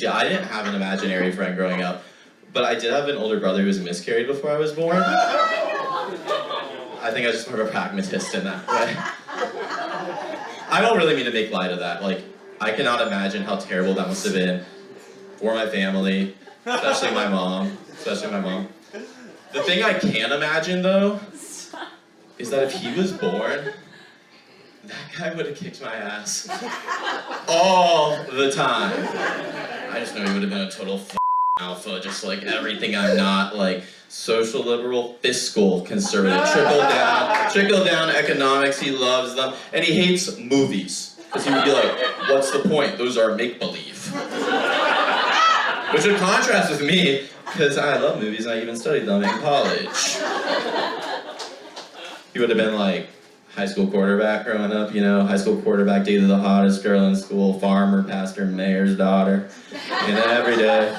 See, I didn't have an imaginary friend growing up, but I did have an older brother who was miscarried before I was born. I think I was just more of a pragmatist in that way. I don't really mean to make light of that. Like, I cannot imagine how terrible that must have been for my family, especially my mom. The thing I can imagine, though, is that if he was born, that guy would have kicked my ass all the time. I just know he would have been a total alpha, just like everything I'm not, like social liberal, fiscal conservative, trickle down economics, he loves them, and he hates movies. Because he would be like, what's the point? Those are make-believe. Which would contrast with me, because I love movies and I even studied them in college. He would have been like, high school quarterback growing up, you know, high school quarterback dated the hottest girl in school, farmer, pastor, mayor's daughter. And every day,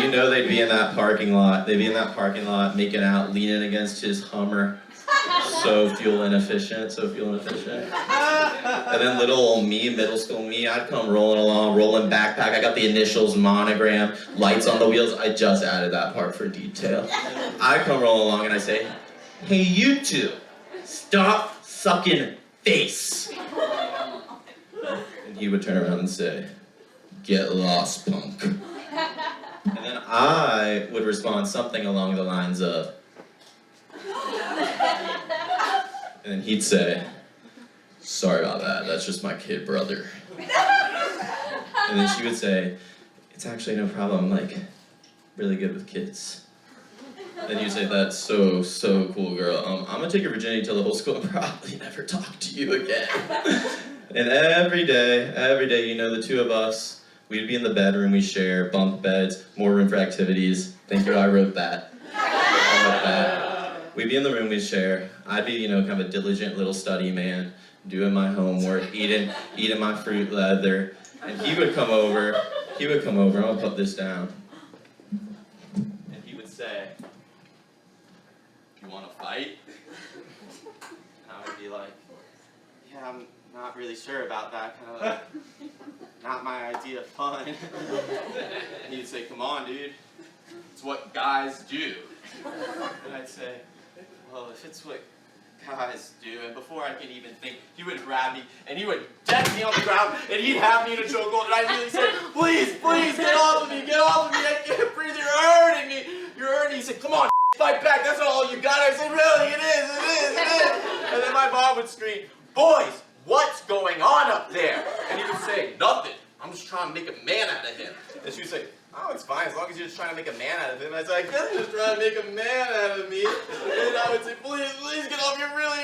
you know they'd be in that parking lot. They'd be in that parking lot, making out, leaning against his Hummer. So fuel inefficient. And then little old me, middle school me, I'd come rolling along, rolling backpack. I got the initials, monogram, lights on the wheels. I just added that part for detail. I come rolling along and I say, hey, you two. Stop sucking face. And he would turn around and say, get lost, punk. And then I would respond something along the lines of, and then he'd say, sorry about that, that's just my kid brother. And then she would say, it's actually no problem, I'm like really good with kids. Then you say, that's so cool, girl. I'm gonna take your virginity to the whole school and probably never talk to you again. And every day, you know, the two of us, we'd be in the bedroom, we share, bunk beds, more room for activities. Thank you, I wrote that. We'd be in the room, we'd share. I'd be, you know, kind of a diligent little study man, doing my homework, eating my fruit leather. And he would come over, I'm gonna put this down. And he would say, you want to fight? And I would be like, yeah, I'm not really sure about that, kind of like, not my idea of fun. And he'd say, come on, dude, it's what guys do. And I'd say, well, if it's what guys do, and before I could even think, he would grab me, and he would deck me on the ground, and he'd have me in a chokehold, and I'd really say, please, get off of me, I can't breathe, you're hurting me. He said, come on, fight back, that's not all you got. I said, really, it is. And then my mom would scream, boys, what's going on up there? And he would say, nothing, I'm just trying to make a man out of him. And she would say, oh, it's fine, as long as you're just trying to make a man out of him. I said, I guess you're just trying to make a man out of me. And I would say, please get off, you're really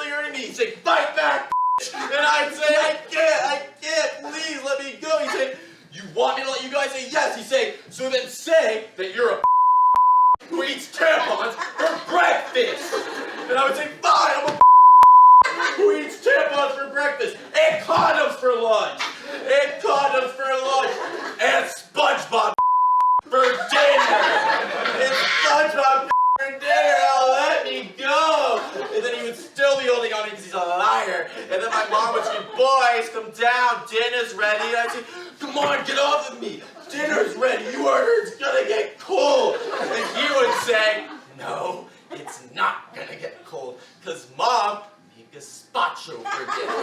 hurting me. He'd say, fight back, and I'd say, I can't, please let me go. He'd say, you want me to let you go? I'd say, yes. He'd say, so then say that you're a who eats tampons for breakfast. And I would say, fine, I'm a who eats tampons for breakfast, and condoms for lunch, and SpongeBob for dinner, now let me go. And then he would still be holding on to me because he's a liar. And then my mom would say, boys, come down, dinner's ready. And I'd say, come on, get off of me. Dinner's ready, it's gonna get cold. And he would say, no, it's not gonna get cold, because Mom made gazpacho for dinner.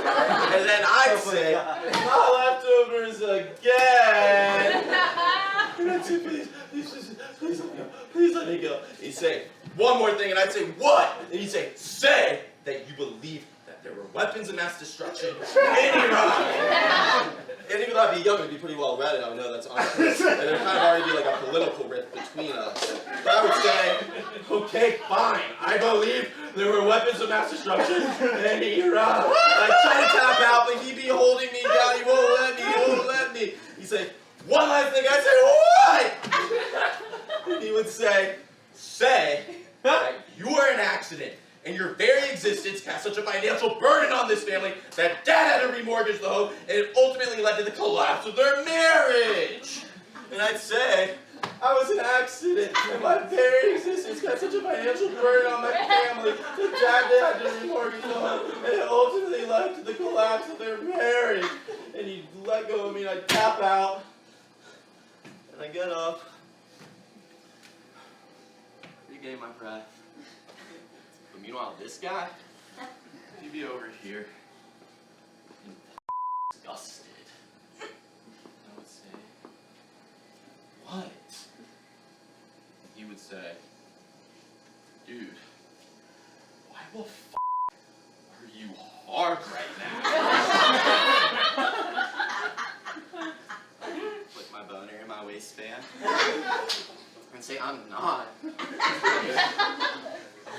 And then I'd say, my leftovers again. And I'd say, please let me go. He'd say, one more thing, and I'd say, what? And he'd say that you believe that there were weapons of mass destruction in Iraq. And even though I'd be young, it'd be pretty well read, and I would know that's untrue. And there'd kind of already be like a political rift between us. But I would say, okay, fine, I believe there were weapons of mass destruction in Iraq. I'd try to tap out, but he'd be holding me down, he won't let me. He'd say, one last thing. I'd say, what? And he would say that you were an accident. And your very existence cast such a financial burden on this family that Dad had to remortgage the home, and it ultimately led to the collapse of their marriage. And I'd say, I was an accident, and my very existence cast such a financial burden on my family that Dad had to remortgage the home, and it ultimately led to the collapse of their marriage. And he'd let go of me, and I'd tap out. get up, regain my breath. But meanwhile, this guy, he'd be over here, disgusted. I would say, what? He would say, dude, why the f are you hard right now? Put my boner in my waistband and say, I'm not. And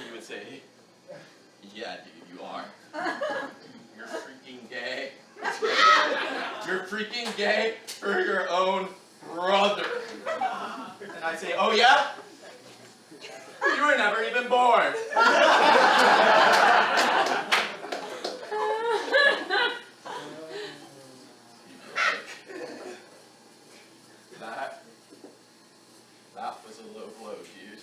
he would say, yeah, dude, you are. You're freaking gay. You're freaking gay for your own brother. And I'd say, oh yeah? You were never even born. That was a low blow, dude.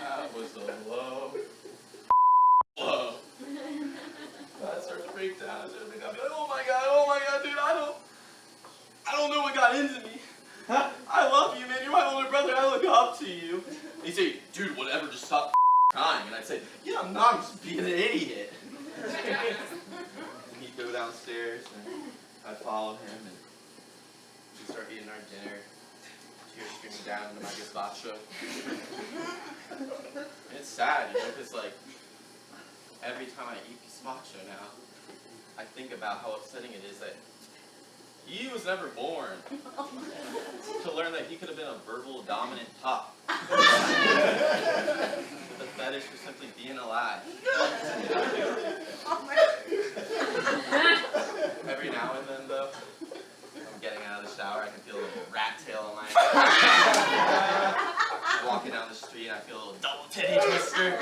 That was a low blow. I started to break down. I'd be like, oh my god, dude, I don't know what got into me. I love you, man. You're my older brother. I look up to you. And he'd say, dude, whatever, just stop crying. And I'd say, yeah, I'm not. I'm just being an idiot. And he'd go downstairs, and I'd follow him, and we'd start eating our dinner. Tears streaming down into my gazpacho. And it's sad, you know, because, like, every time I eat gazpacho now, I think about how upsetting it is that he was never born to learn that he could have been a verbal dominant top. The fetish for simply being alive. Every now and then, though, I'm getting out of the shower, I can feel a little rat tail on my head. Walking down the street, I feel a little double titty twister.